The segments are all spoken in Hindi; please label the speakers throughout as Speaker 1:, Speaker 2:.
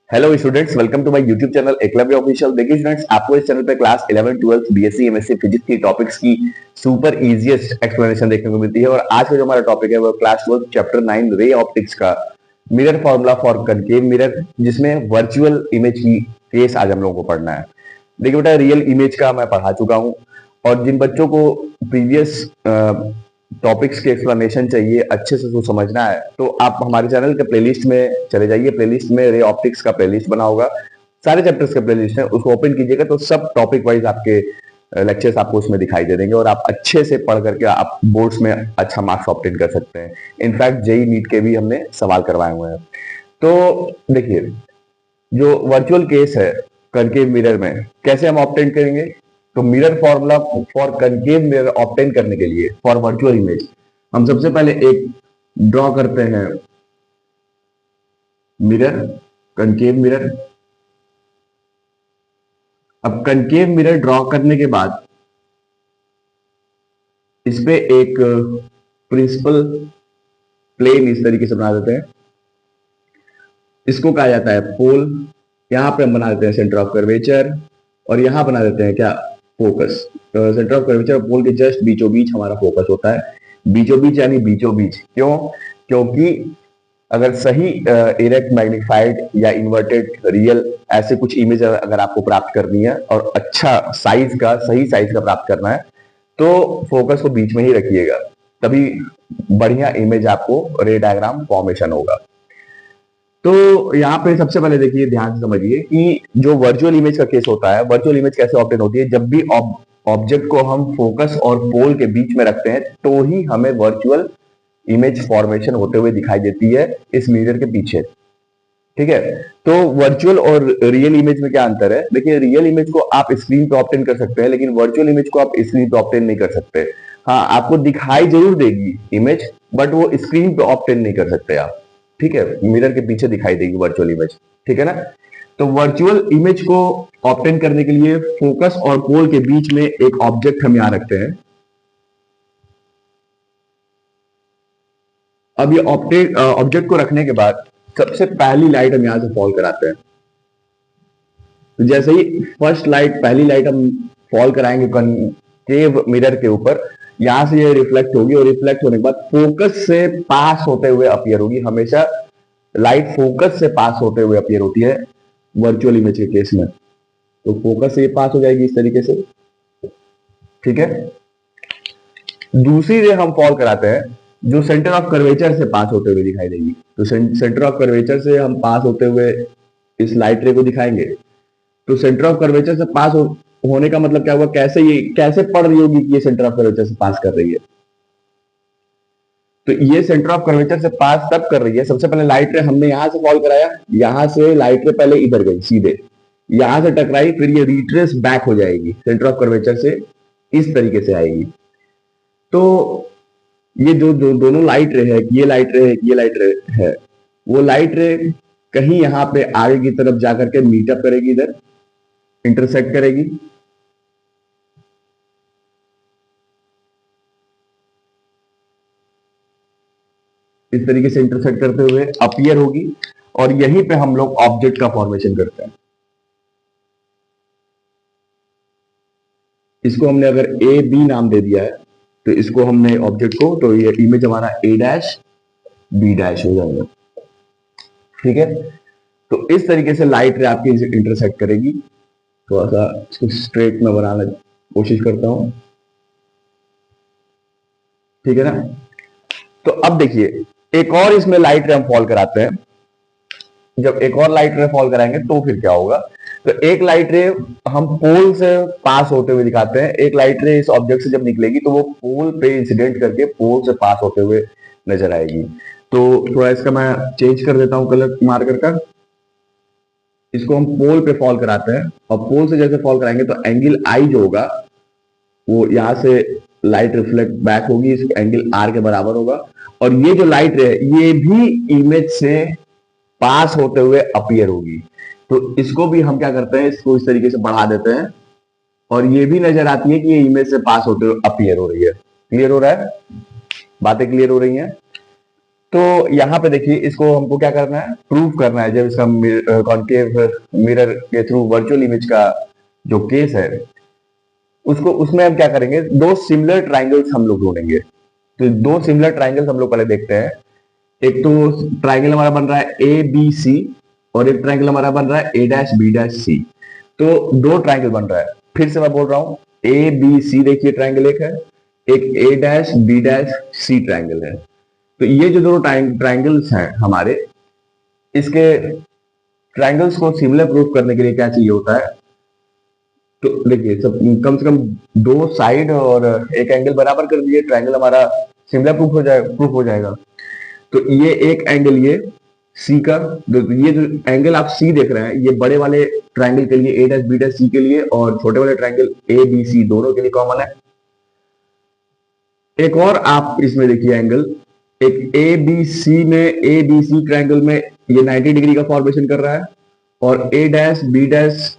Speaker 1: Hello students, welcome to my YouTube channel Eklavya official. देखिए स्टूडेंट्स, आपको इस चैनल पे क्लास 11 12 बीएससी एमएससी फिजिक्स की टॉपिक्स की सुपर इजीएस्ट एक्सप्लेनेशन देखने को मिलती है। और आज का जो हमारा टॉपिक है वो क्लास 12 चैप्टर 9 रे ऑप्टिक्स का mirror formula for concave mirror, जिसमें वर्चुअल इमेज की केस आज हम लोगों को पढ़ना है। देखिए बेटा, रियल इमेज का मैं पढ़ा चुका हूँ, और जिन बच्चों को प्रीवियस टॉपिक्स के एक्सप्लेनेशन चाहिए, अच्छे से उसको समझना है, तो आप हमारे चैनल के प्लेलिस्ट में चले जाइए। प्लेलिस्ट में रे ऑप्टिक्स का प्लेलिस्ट बना होगा, सारे चैप्टर्स का प्लेलिस्ट है, उसको ओपन कीजिएगा तो सब टॉपिक वाइज आपके लेक्चर्स आपको उसमें दिखाई दे देंगे, और आप अच्छे से पढ़ करके आप बोर्ड्स में अच्छा मार्क्स ऑब्टेन कर सकते हैं। इनफैक्ट जेई नीट के भी हमने सवाल करवाए हुए हैं। तो देखिए, जो वर्चुअल केस है कनकेव मिरर में, कैसे हम ऑब्टेन करेंगे? तो mirror formula for concave mirror obtain करने के लिए फॉर वर्चुअल इमेज हम सबसे पहले एक ड्रॉ करते हैं मिरर, कनकेव मिरर। अब कनकेव मिरर ड्रॉ करने के बाद इस पे एक प्रिंसिपल प्लेन इस तरीके से बना देते हैं। इसको कहा जाता है पोल। यहां पे हम बना देते हैं सेंटर ऑफ कर्वेचर, और यहां बना देते हैं क्या? फोकस। तो सेंटर ऑफ कर्वेचर और पोल के जस्ट बीचों बीच हमारा फोकस होता है। बीचों बीच यानी बीचों बीच क्यों? क्योंकि अगर सही इरेक्ट, मैग्निफाइड या इन्वर्टेड रियल ऐसे कुछ इमेज अगर आपको प्राप्त करनी है और अच्छा साइज का, सही साइज का प्राप्त करना है, तो फोकस को बीच में ही रखिएगा, तभी बढ़िया इमेज आपको रे डायग्राम फॉर्मेशन होगा। तो यहाँ पे सबसे पहले देखिए, ध्यान से समझिए कि जो वर्चुअल इमेज का केस होता है, वर्चुअल इमेज कैसे ऑब्टेन होती है? जब भी ऑब्जेक्ट को हम फोकस और पोल के बीच में रखते हैं तो ही हमें वर्चुअल इमेज फॉर्मेशन होते हुए दिखाई देती है इस मिरर के पीछे। ठीक है, तो वर्चुअल और रियल इमेज में क्या अंतर है? देखिए, रियल इमेज को आप स्क्रीन पे ऑब्टेन कर सकते हैं, लेकिन वर्चुअल इमेज को आप स्क्रीन पे ऑब्टेन नहीं कर सकते। हाँ, आपको दिखाई जरूर देगी इमेज, बट वो स्क्रीन पे ऑब्टेन नहीं कर सकते आप। ठीक है, मिरर के पीछे दिखाई देगी वर्चुअल इमेज। ठीक है ना? तो वर्चुअल इमेज को ऑब्टेन करने के लिए फोकस और पोल के बीच में एक ऑब्जेक्ट हम यहां रखते हैं। अब ये ऑब्जेक्ट को रखने के बाद सबसे पहली लाइट हम यहां से फॉल कराते हैं। तो जैसे ही फर्स्ट लाइट, पहली लाइट हम फॉल कराएंगे कनकेव मिरर के ऊपर, यहां से ये रिफ्लेक्ट होगी, और रिफ्लेक्ट होने के बाद फोकस से पास होते हुए अपीयर होगी। हमेशा लाइट फोकस से पास होते हुए अपीयर होती है वर्चुअल इमेज के केस में। तो फोकस से ये पास हो जाएगी इस तरीके से। ठीक है, दूसरी रे हम फॉल कराते हैं जो सेंटर ऑफ कर्वेचर से पास होते हुए दिखाई देगी। तो सेंटर ऑफ कर्वेचर से हम पास होते हुए इस लाइट रे को दिखाएंगे। तो सेंटर ऑफ कर्वेचर से पास होने का मतलब क्या हुआ? कैसे पढ़ रही होगी कि ये सेंटर ऑफ कर्वेचर से पास कर रही है? तो ये सेंटर ऑफ कर्वेचर से पास तब कर रही है, सबसे पहले लाइट रे हमने यहां से फॉल कराया, यहां से लाइट रे पहले इधर गई सीधे, यहां से टकराई, फिर ये रिट्रेस बैक हो जाएगी सेंटर ऑफ कर्वेचर से, इस तरीके से आएगी। तो ये जो दोनों लाइट रे है, ये लाइट रे है, ये लाइट रे है, वो लाइट रे कहीं यहां पे आगे की तरफ जाकर के मीटअप करेगी, इधर इंटरसेक्ट करेगी। इस तरीके से इंटरसेक्ट करते हुए अपीयर होगी, और यहीं पे हम लोग ऑब्जेक्ट का फॉर्मेशन करते हैं। इसको हमने अगर ए बी नाम दे दिया है, तो इसको हमने ऑब्जेक्ट को, तो ये इमेज हमारा ए डैश बी डैश हो जाएगा। ठीक है, तो इस तरीके से लाइट रे आपकी इंटरसेक्ट करेगी। थोड़ा सा इसको स्ट्रेट में बनाने की कोशिश करता हूं। ठीक है ना? तो अब देखिए, एक और इसमें लाइट रे हम फॉल कराते हैं। जब एक और लाइट रे फॉल कराएंगे तो फिर क्या होगा? तो एक लाइट रे हम पोल से पास होते हुए दिखाते हैं। एक लाइट रे इस ऑब्जेक्ट से जब निकलेगी तो वो पोल पे इंसिडेंट करके पोल से पास होते हुए नजर आएगी। तो थोड़ा इसका मैं चेंज कर देता हूं कलर मार्कर का। इसको हम पोल पे फॉल कराते हैं, और पोल से जैसे फॉल कराएंगे तो एंगल आई जो होगा वो यहां से लाइट रिफ्लेक्ट बैक होगी, इस एंगल आर के बराबर होगा। और ये जो लाइट है ये भी इमेज से पास होते हुए अपीयर होगी। तो इसको भी हम क्या करते हैं, इसको इस तरीके से बढ़ा देते हैं, और ये भी नजर आती है कि ये इमेज से पास होते हुए अपीयर हो रही है। क्लियर हो रहा है? बातें क्लियर हो रही हैं? तो यहाँ पे देखिए, इसको हमको क्या करना है, प्रूव करना है। जब इसका कॉन्केव मिरर के थ्रू वर्चुअल इमेज का जो केस है, उसको उसमें हम क्या करेंगे, दो सिमिलर ट्राइंगल्स हम लोग ढूंढेंगे। तो दो सिमिलर ट्राइंगल्स हम लोग पहले देखते हैं। एक तो ट्राइंगल हमारा बन रहा है ए बी सी, और एक ट्राइंगल हमारा बन रहा है ए डैश बी डैश सी। तो दो ट्राइंगल बन रहा है। फिर से मैं बोल रहा हूं, ए बी सी देखिए ट्राइंगल एक है, एक A dash B dash C triangle है। तो ये जो दोनों ट्राइंगल्स हैं हमारे, इसके ट्राइंगल्स को सिमिलर प्रूफ करने के लिए क्या चाहिए होता है, तो देखिए सब कम से कम दो साइड और एक एंगल बराबर कर दिए, ट्राइंगल हमारा सिमिलर प्रूफ हो जाएगा। तो ये एक एंगल, ये सी का, ये जो एंगल आप सी देख रहे हैं, ये बड़े वाले ट्राइंगल के लिए ए डैश बी डैश सी के लिए, और छोटे वाले ट्राइंगल ए बी सी दोनों के लिए कॉमन है। एक और आप इसमें देखिए एंगल, एक ए बी सी में, ए बी सी ट्राइंगल में ये 90 डिग्री का फॉर्मेशन कर रहा है, और ए डैश बी डैश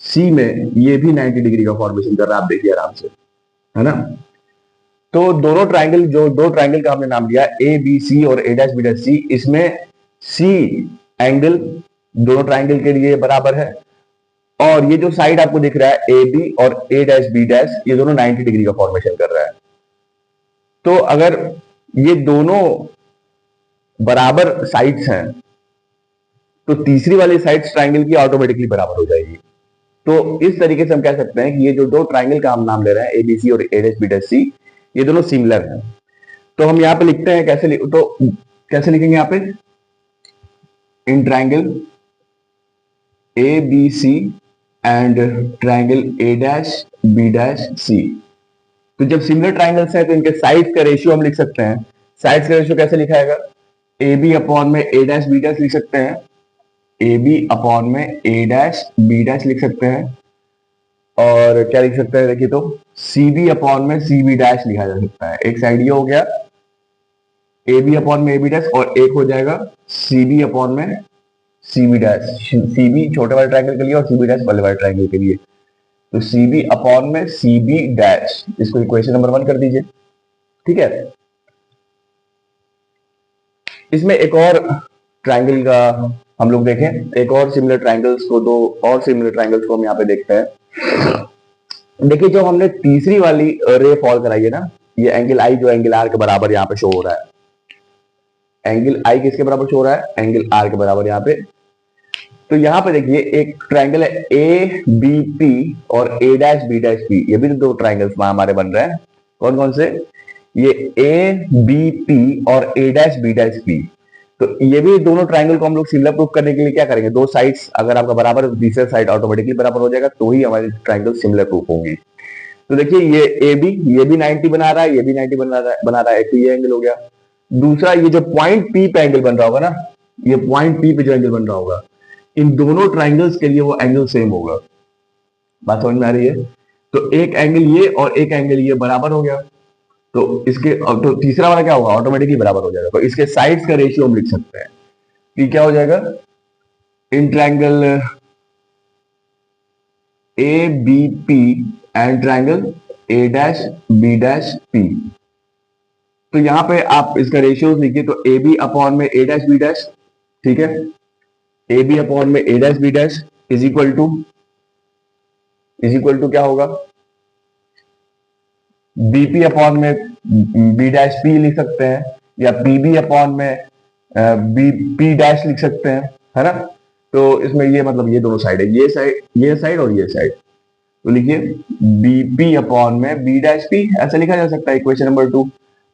Speaker 1: सी में ये भी 90 डिग्री का फॉर्मेशन कर रहा है। आप देखिए आराम से, है ना। तो दोनों ट्राइंगल, जो दो ट्राइंगल का हमने नाम लिया ए बी सी और ए डैश बी डैश सी, इसमें सी एंगल दोनों ट्राइंगल के लिए बराबर है, और ये जो साइड आपको दिख रहा है ए बी और ए डैश बी डैश, ये दोनों 90 डिग्री का फॉर्मेशन कर रहा है। तो अगर ये दोनों बराबर साइड्स हैं, तो तीसरी वाली साइड्स ट्राइंगल की ऑटोमेटिकली बराबर हो जाएगी। तो इस तरीके से हम कह सकते हैं कि ये जो दो ट्राइंगल का हम नाम ले रहे हैं, ए बी सी और ए डैश बी डैश सी, ये दोनों सिमिलर हैं। तो हम यहाँ पे लिखते हैं, कैसे लिखेंगे यहाँ पे, in triangle A B C and triangle A dash B dash C. तो जब सिमिलर ट्राइंगल्स हैं तो इनके साइड्स का रेशियो हम लिख सकते हैं। साइड्स का रेशियो कैसे लिखाएगा, ए बी अपॉन में ए डैश बी डैश लिख सकते हैं, ए बी अपॉन में ए डैश बी डैश लिख सकते हैं, और क्या लिख सकते हैं देखिए, तो सी बी अपॉन में सी बी डैश लिखा जा सकता है। एक साइड ये हो गया ए बी अपॉन में ए बी डैश, और एक हो जाएगा सी बी अपॉन में C B dash, C B छोटे वाले ट्राइंगल के लिए और सी बी डैश बड़े वाले ट्राइंगल के लिए। तो सी बी अपॉन में सी बी डैश, इसको इक्वेशन नंबर 1 कर दीजिए, ठीक है। इसमें एक और ट्राइंगल का हम लोग देखें, एक और सिमिलर ट्राइंगल्स को, दो और सिमिलर ट्राइंगल्स को हम यहाँ पे देखते हैं। देखिए, जो हमने तीसरी वाली रे फॉल कराई है ना, ये एंगल आई जो एंगल आर के बराबर यहाँ पे शो हो रहा है, एंगल आई किसके बराबर शो हो रहा है, एंगल आर के बराबर यहाँ पे। तो यहाँ पे देखिए एक ट्राइंगल है ए बी पी और ए डैश बी डैश पी, ये भी दो ट्राइंगल्स हमारे बन रहे हैं। कौन कौन से, ये ए बी पी और ए डैश बी डैश पी। तो ये भी दोनों ट्राइंगल को हम लोग सिमिलर प्रूफ करने के लिए क्या करेंगे, दो साइड्स अगर आपका बराबर है तो तीसरा साइड ऑटोमेटिकली बराबर हो जाएगा, तो ही हमारी ट्राइंगल सिमिलर प्रूफ होंगी। तो देखिए ये ए बी, ये भी 90 बना रहा है, ये भी 90 बना रहा है, तो ये एंगल हो गया। दूसरा, ये जो पॉइंट पी पे एंगल बन रहा होगा ना, ये पॉइंट पी पे जो एंगल बन रहा होगा, इन दोनों ट्राइंगल्स के लिए वो एंगल सेम होगा। बात समझ में आ रही है। तो एक एंगल ये और एक एंगल ये बराबर हो गया, तो इसके तो तीसरा वाला क्या होगा, ऑटोमेटिकली बराबर हो जाएगा। तो इसके साइड्स का रेशियो हम लिख सकते हैं कि क्या हो जाएगा, in triangle A B P and triangle A dash B dash P. तो यहां पे आप इसका रेशियो लिखिए, तो ए बी अपॉन में ए डैश बी डैश, ठीक है, ए बी अपॉन में A dash B dash is equal to क्या होगा, बीपी अपॉन में बी डैश पी लिख सकते हैं, या पीबी अपॉन में बी पी डैश लिख सकते हैं, है ना। तो इसमें ये मतलब ये दोनों साइड है, ये साइड और ये साइड। तो लिखिए बीपी अपॉन में बी डैश पी, ऐसा लिखा जा सकता है इक्वेशन नंबर 2।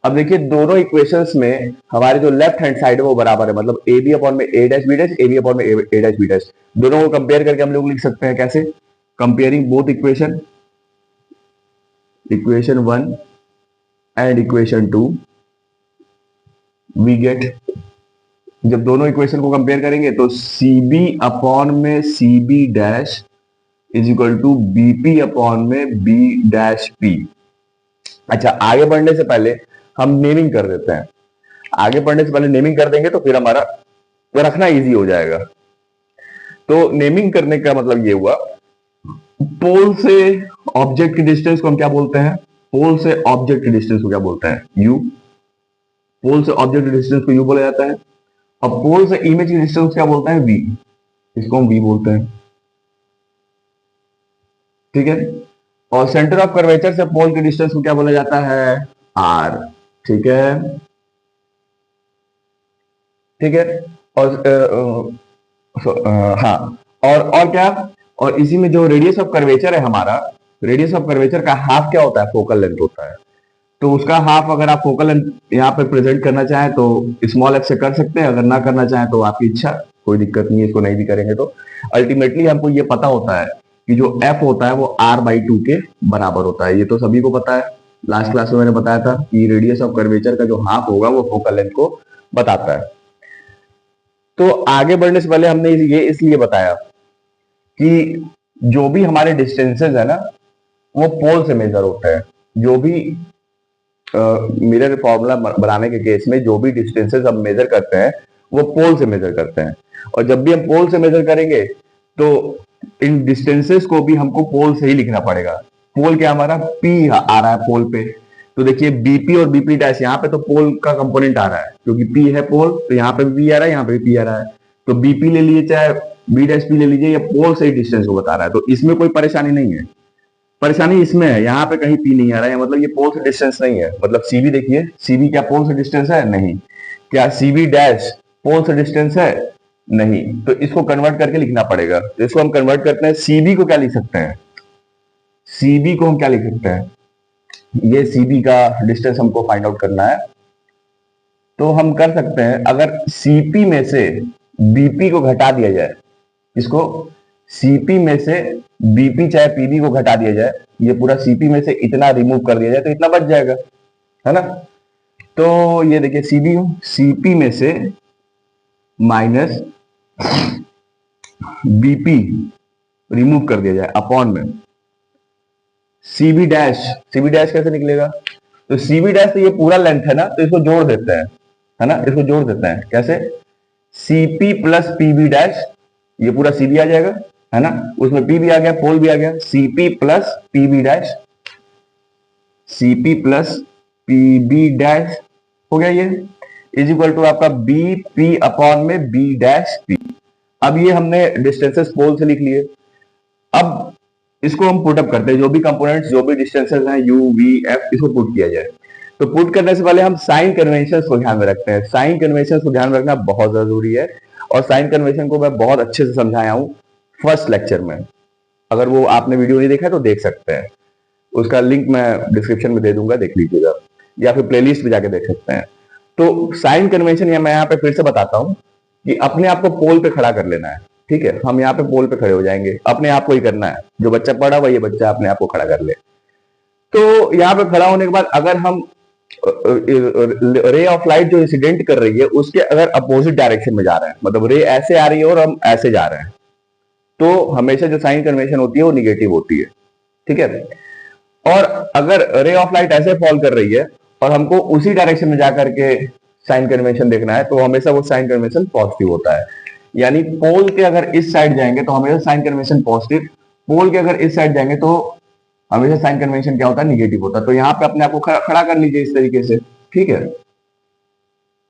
Speaker 1: अब देखिए दोनों इक्वेशंस में हमारे जो लेफ्ट हैंड साइड है वो बराबर है, मतलब ए बी अपॉन में A dash B dash, A B upon में ए डैश बी डैश, दोनों को कंपेयर करके हम लोग लिख सकते हैं कैसे, comparing both equation 1 and equation 2 we get, जब दोनों इक्वेशन को कंपेयर करेंगे तो सी बी अपॉन में C B dash is equal to BP upon में बी डैश पी। अच्छा, आगे बढ़ने से पहले हम नेमिंग कर देते हैं, आगे बढ़ने से पहले नेमिंग कर देंगे तो फिर हमारा रखना इजी हो जाएगा। तो नेमिंग करने का मतलब ये हुआ, पोल से ऑब्जेक्ट की डिस्टेंस को हम क्या बोलते हैं, पोल से ऑब्जेक्ट की डिस्टेंस को क्या बोलते हैं, यू, पोल से ऑब्जेक्ट डिस्टेंस को यू बोला जाता है, और पोल से इमेज की डिस्टेंस क्या बोलते हैं, वी, इसको हम वी बोलते हैं, ठीक है। और सेंटर ऑफ कर्वेचर से पोल की डिस्टेंस को क्या बोला जाता है, आर, ठीक है, ठीक है। और हाँ, और क्या, और इसी में जो रेडियस ऑफ कर्वेचर है हमारा, रेडियस ऑफ कर्वेचर का हाफ क्या होता है, फोकल लेंथ होता है। तो उसका हाफ अगर आप फोकल लेंथ यहाँ पे प्रेजेंट करना चाहें तो स्मॉल एफ से कर सकते हैं, अगर ना करना चाहें तो आपकी इच्छा, कोई दिक्कत नहीं है, इसको नहीं भी करेंगे तो। अल्टीमेटली हमको ये पता होता है कि जो एफ होता है वो r/2 के बराबर होता है, ये तो सभी को पता है। लास्ट क्लास में मैंने बताया था कि रेडियस ऑफ कर्वेचर का जो हाफ होगा वो फोकल लेंथ को बताता है। तो आगे बढ़ने से पहले हमने ये इसलिए बताया कि जो भी हमारे डिस्टेंसेस है ना, वो पोल से मेजर होते हैं। जो भी मिरर फॉर्मूला बनाने के केस में जो भी डिस्टेंसेस हम मेजर करते हैं वो पोल से मेजर करते हैं, और जब भी हम पोल से मेजर करेंगे तो इन डिस्टेंसेस को भी हमको पोल से ही लिखना पड़ेगा। पोल क्या हमारा P आ रहा है पोल पे, तो देखिए BP और BP डैश, यहाँ पे तो पोल का कंपोनेंट आ रहा है क्योंकि P है पोल, तो यहाँ पे भी P आ रहा है, यहाँ पे भी P आ रहा है, तो BP ले लीजिए चाहे B'P ले लीजिए, ये पोल से ही डिस्टेंस को बता रहा है, तो इसमें कोई परेशानी नहीं है। परेशानी इसमें है, यहाँ पे कहीं P नहीं आ रहा है, मतलब ये पोल से डिस्टेंस नहीं है। मतलब CV देखिए, CV क्या पोल से डिस्टेंस है, नहीं। क्या CV डैश पोल से डिस्टेंस है, नहीं। तो इसको कन्वर्ट करके लिखना पड़ेगा, तो इसको हम कन्वर्ट करते हैं। CV को क्या लिख सकते हैं, CV को हम क्या लिख सकते हैं, ये CV का डिस्टेंस हमको फाइंड आउट करना है, तो हम कर सकते हैं, अगर CP में से BP को घटा दिया जाए, इसको CP में से BP चाहे PB को घटा दिया जाए, ये पूरा CP में से इतना रिमूव कर दिया जाए तो इतना बच जाएगा, है ना। तो ये देखिए CP में से माइनस BP रिमूव कर दिया जाए अपॉन में CB डैश कैसे निकलेगा, तो CB डैश तो ये पूरा लेंथ है ना, तो इसको जोड़ देते हैं, है ना, इसको जोड़ देते हैं कैसे, CP प्लस PB डैश, ये पूरा CB आ जाएगा, है ना, उसमें P भी आ गया, पोल भी आ गया, CP plus PB dash, CP plus PB dash हो गया, ये इज इक्वल टू आपका BP अपॉन में B डैश P। अब ये हमने डिस्टेंसेस पोल से लिख लिए। अब इसको हम पुट अप करते हैं, जो भी कंपोनेंट्स, जो भी डिस्टेंसेस हैं U, V, F, इसको पुट किया जाए। तो पुट करने से पहले हम साइन कन्वेंशन को ध्यान में रखते हैं। साइन कन्वेंशन को ध्यान में रखना बहुत जरूरी है, और साइन कन्वेंशन को मैं बहुत अच्छे से समझाया हूं फर्स्ट लेक्चर में। अगर वो आपने वीडियो नहीं देखा है तो देख सकते हैं, उसका लिंक मैं डिस्क्रिप्शन में दे दूंगा, देख लीजिएगा, या फिर प्लेलिस्ट में जाके देख सकते हैं। तो साइन कन्वेंशन मैं यहाँ पे फिर से बताता हूँ कि अपने आप को पोल पे खड़ा कर लेना है, ठीक है। हम यहाँ पे पोल पे खड़े हो जाएंगे, अपने आप को ही करना है, जो बच्चा पढ़ा हुआ ये बच्चा अपने आप को खड़ा कर ले। तो यहाँ पे खड़ा होने के बाद अगर हम रे ऑफ लाइट जो इंसिडेंट कर रही है उसके अगर अपोजिट डायरेक्शन में जा रहे हैं, मतलब रे ऐसे आ रही है और हम ऐसे जा रहे हैं, तो हमेशा जो साइन कन्वेंशन होती है वो निगेटिव होती है, ठीक है। और अगर रे ऑफ लाइट ऐसे फॉल कर रही है और हमको उसी डायरेक्शन में जाकर के साइन कन्वेंशन देखना है, तो हमेशा वो साइन कन्वेंशन पॉजिटिव होता है। यानी पोल के अगर इस साइड जाएंगे तो हमेशा साइन कन्वेंशन पॉजिटिव, पोल के अगर इस साइड जाएंगे तो हमेशा साइन कन्वेंशन क्या होता है, निगेटिव होता है। तो यहाँ पे अपने आप को खड़ा कर लीजिए इस तरीके से, ठीक है।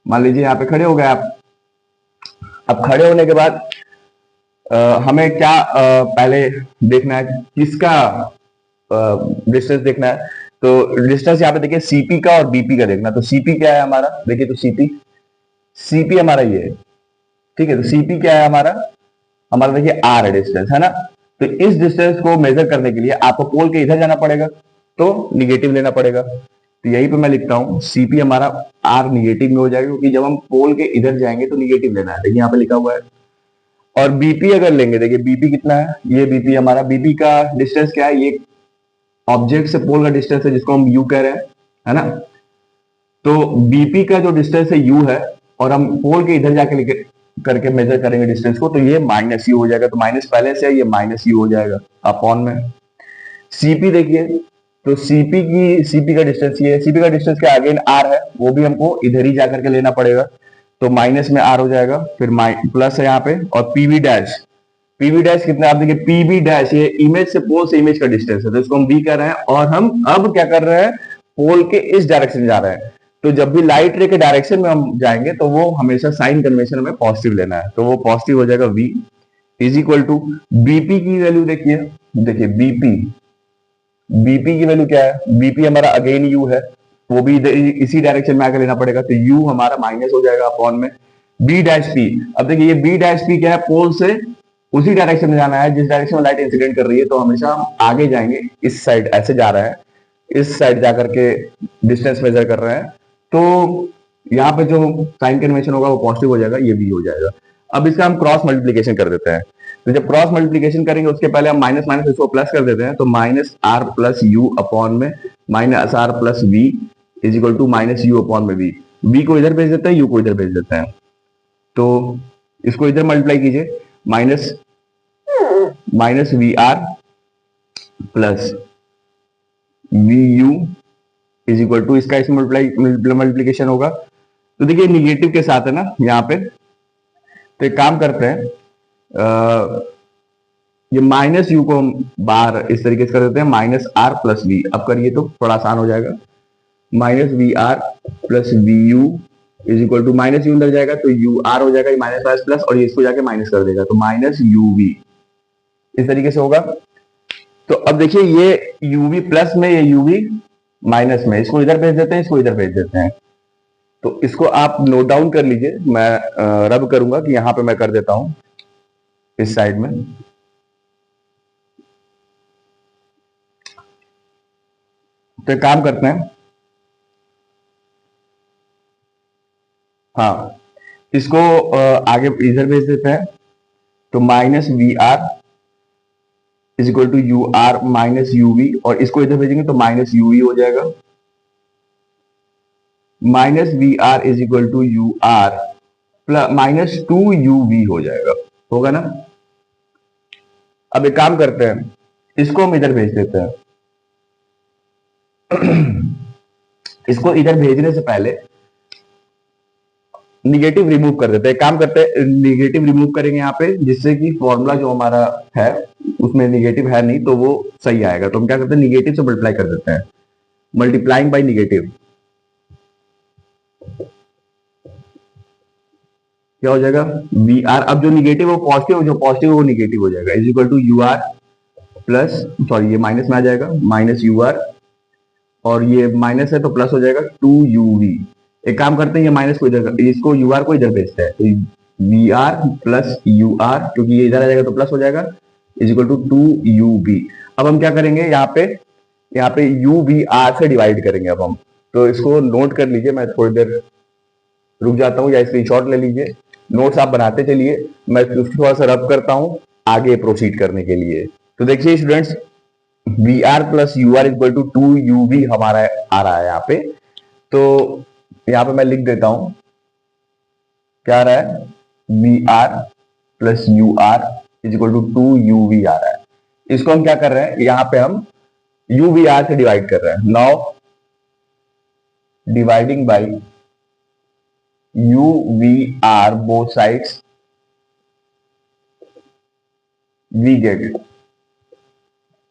Speaker 1: मान लीजिए यहाँ पे खड़े हो गए आप। अब खड़े होने के बाद हमें क्या पहले देखना है, किसका डिस्टेंस देखना है। तो डिस्टेंस यहाँ पे देखिए CP का और BP का देखना। तो CP क्या है हमारा, देखिए तो CP हमारा ये है, ठीक है। तो CP क्या है हमारा देखिए R है डिस्टेंस, है ना। तो इस डिस्टेंस को मेजर करने के लिए आपको पोल के इधर जाना पड़ेगा, तो निगेटिव लेना पड़ेगा। तो यहीं पे मैं लिखता हूं CP हमारा R निगेटिव में हो जाएगा, क्योंकि जब हम पोल के इधर जाएंगे तो निगेटिव लेना है, देखिए यहाँ पे लिखा हुआ है। और BP अगर लेंगे, देखिए BP कितना है, ये BP हमारा, BP का डिस्टेंस क्या है, ये ऑब्जेक्ट से पोल का डिस्टेंस है जिसको हम U कह रहे हैं, है ना। तो BP का जो डिस्टेंस है U है, और हम पोल के इधर जाके करके मेजर करेंगे डिस्टेंस को, तो ये -U हो जाएगा। तो माइनस पहले से है, ये -U हो जाएगा अपॉन में CP। देखिए तो CP का डिस्टेंस ये है, CP का डिस्टेंस क्या अगेन R है, वो भी हमको इधर ही जाकर के लेना पड़ेगा, तो माइनस में R हो जाएगा, फिर प्लस है यहाँ पे, और PV डैश कितना, आप देखिए PV डैश ये इमेज से पोल से इमेज का डिस्टेंस है, तो इसको हम V कर रहे हैं, और हम अब क्या कर रहे हैं, पोल के इस डायरेक्शन में जा रहे हैं। तो जब भी लाइट रे के डायरेक्शन में हम जाएंगे तो वो हमेशा साइन कन्वेंशन में पॉजिटिव लेना है, तो वो पॉजिटिव हो जाएगा v is equal to BP की वैल्यू देखिए, देखिए बीपी की वैल्यू क्या है, बीपी हमारा अगेन यू है, वो भी इसी डायरेक्शन में आकर लेना पड़ेगा, तो यू हमारा माइनस हो जाएगा अपॉन में बी डैश पी। अब देखिए ये बी डैश पी क्या है, पोल से उसी डायरेक्शन में जाना है जिस डायरेक्शन में लाइट इंसिडेंट कर रही है, तो हमेशा हम आगे जाएंगे, इस साइड ऐसे जा रहा है, इस साइड जाकर के डिस्टेंस मेजर कर रहे हैं, तो यहाँ पे जो साइन कन्वेंशन होगा वो पॉजिटिव हो जाएगा, ये भी हो जाएगा। अब इसका हम क्रॉस मल्टीप्लीकेशन कर देते हैं, तो जब क्रॉस मल्टीप्लीकेशन करेंगे उसके पहले हम माइनस माइनस इसको प्लस कर देते हैं, तो minus r plus u upon में minus r plus v is equal to minus u upon में वी को इधर भेज देते हैं, यू को इधर भेज देते हैं, तो इसको इधर मल्टीप्लाई कीजिए, minus V are plus V U is equal to, इसका इसमें मल्टीप्लीकेशन होगा, तो देखिए निगेटिव के साथ है ना यहाँ पे, तो एक काम करते हैं, ये माइनस यू को हम बाहर इस तरीके से कर देते हैं, माइनस आर प्लस वी, अब करिए तो थोड़ा आसान हो जाएगा, minus V are plus V U is equal to, minus U अंदर जाएगा तो यू आर हो जाएगा, माइनस आर प्लस, और ये इसको जाके माइनस कर देगा, तो माइनस यू वी इस तरीके से होगा। तो अब देखिए ये यूवी प्लस में, ये यूवी माइनस में, इसको इधर भेज देते हैं, इसको इधर भेज देते हैं, तो इसको आप नोट डाउन कर लीजिए, मैं रब करूंगा कि यहां पे मैं कर देता हूं इस साइड में, तो एक काम करते हैं, हाँ इसको आगे इधर भेज देते हैं, तो minus V are is equal to U R minus U V, और इसको इधर भेजेंगे तो माइनस यू वी हो जाएगा, minus V are is equal to U R plus minus two you V हो जाएगा, होगा ना। अब एक काम करते हैं, इसको हम इधर भेज देते हैं इसको इधर भेजने से पहले निगेटिव रिमूव कर देते हैं, काम करते हैं निगेटिव रिमूव करेंगे यहाँ पे, जिससे कि फॉर्मूला जो हमारा है उसमें निगेटिव है नहीं, तो वो सही आएगा, तो हम क्या करते हैं निगेटिव से मल्टीप्लाई कर देते हैं, मल्टीप्लाइंग बाय निगेटिव, क्या हो जाएगा वी आर, अब जो निगेटिव वो पॉजिटिव, जो पॉजिटिव वो निगेटिव हो जाएगा, is equal to U R plus, sorry ये माइनस में आ जाएगा, माइनस यू आर, और ये माइनस है तो प्लस हो जाएगा टू यू वी। एक काम करते हैं, ये माइनस को इधर, इसको यू आर को इधर भेजते हैं, तो we are plus you R, क्योंकि ये इधर आ जाएगा तो प्लस हो जाएगा, is equal to two U B. अब हम क्या करेंगे, यहाँ पे यू वी आर से डिवाइड करेंगे अब हम, तो इसको नोट कर लीजिए, मैं थोड़ी देर रुक जाता हूँ या स्क्रीनशॉट ले लीजिए, नोट्स आप बनाते चलिए, मैं उसको थोड़ा सा रब करता हूँ आगे प्रोसीड करने के लिए। तो देखिए students, V are plus you R equal to two you V हमारा आ रहा है यहाँ पे, तो यहाँ पे मैं लिख देता हूं, क्या आ रहा है, v are plus you r is equal to two you v आ रहा है, इसको हम क्या कर रहे हैं, यहाँ पे हम यू वी आर से डिवाइड कर रहे हैं, now dividing by u we r both sides, we get it,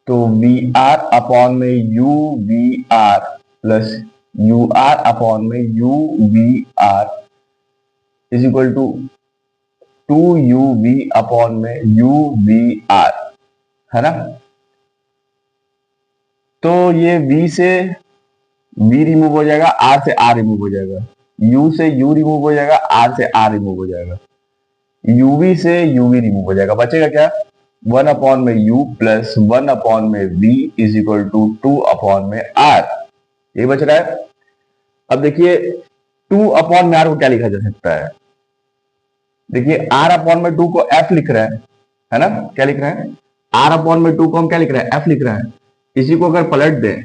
Speaker 1: तो वी आर अपॉन में u we are plus you r upon में u we are is equal to two you v upon में यू वी आर, है ना। तो ये v से v रिमूव हो जाएगा, r से r रिमूव हो जाएगा, u से u रिमूव हो जाएगा, r से r रिमूव हो जाएगा, uv से uv रिमूव हो जाएगा, बचेगा क्या, वन अपॉन में u प्लस वन अपॉन में v is equal to two upon में r, ये बच रहा है। अब देखिए टू अपॉन में r को क्या लिखा जा सकता है, देखिए r अपॉन में टू को f लिख रहे हैं, है ना, क्या लिख रहे हैं, r अपॉन में टू को हम क्या लिख रहे हैं, f लिख रहे हैं, इसी को अगर पलट दें,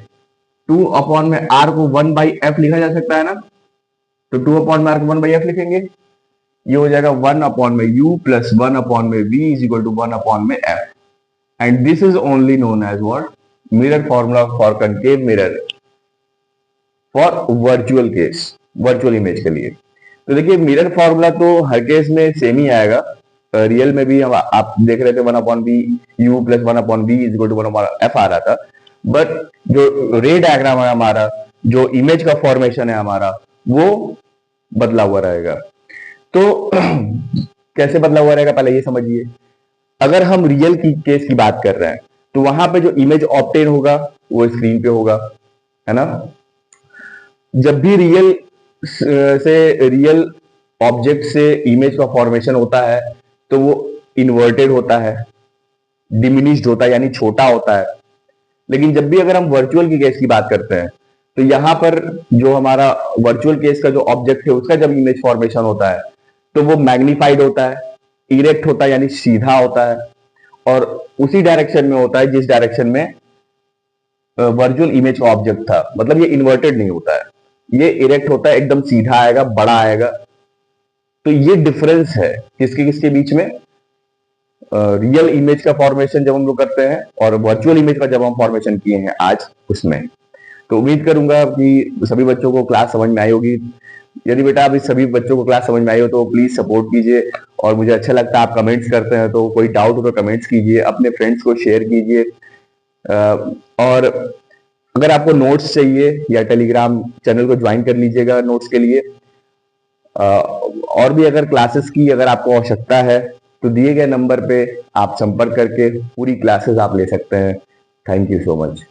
Speaker 1: टू अपॉन में r को वन बाई एफ लिखा जा सकता है ना, तो टू अपॉन में r को वन बाई एफ लिखेंगे, ये हो जाएगा वन अपॉन में u प्लस वन अपॉन में v is equal to one upon में f, and this is only known as what, mirror formula for concave mirror for virtual case, virtual image के लिए। तो देखिए मिरर फॉर्मूला तो हर केस में सेम ही आएगा, रियल में भी हम आप देख रहे थे one upon b u plus one upon b is equal to one upon f आ रहा था, बट जो रे डायग्राम है हमारा, जो इमेज का फॉर्मेशन है हमारा, वो बदला हुआ रहेगा। तो कैसे बदला हुआ रहेगा पहले ये समझिए। अगर हम रियल की केस की बात कर रहे हैं तो वहां पे जो इमेज ऑब्टेन होगा वो स्क्रीन पे होगा, है ना। जब भी रियल ऑब्जेक्ट से इमेज का फॉर्मेशन होता है तो वो इन्वर्टेड होता है, डिमिनिश्ड होता है यानी छोटा होता है। लेकिन जब भी अगर हम वर्चुअल की केस की बात करते हैं तो यहां पर जो हमारा वर्चुअल केस का जो ऑब्जेक्ट है उसका जब इमेज फॉर्मेशन होता है तो वो मैग्नीफाइड होता है, इरेक्ट होता है यानी सीधा होता है, और उसी डायरेक्शन में होता है जिस डायरेक्शन में वर्चुअल इमेज का ऑब्जेक्ट था। मतलब ये इन्वर्टेड नहीं होता है, ये इरेक्ट होता है, एकदम सीधा आएगा, बड़ा आएगा। तो ये डिफरेंस है किसके किसके बीच में, रियल इमेज का फॉर्मेशन जब हम लोग करते हैं और वर्चुअल इमेज का जब हम फॉर्मेशन किए हैं आज उसमें। तो उम्मीद करूंगा कि सभी बच्चों को क्लास समझ में आई होगी। यदि बेटा अभी सभी बच्चों को क्लास समझ में आई हो तो प्लीज सपोर्ट कीजिए, और मुझे अच्छा लगता है आप कमेंट्स करते हैं, तो कोई डाउट हो तो कमेंट्स कीजिए, अपने फ्रेंड्स को शेयर कीजिए। और अगर आपको नोट्स चाहिए या टेलीग्राम चैनल को ज्वाइन कर लीजिएगा नोट्स के लिए। और भी अगर क्लासेस की अगर आपको आवश्यकता है तो दिए गए नंबर पे आप संपर्क करके पूरी क्लासेस आप ले सकते हैं। Thank you so much.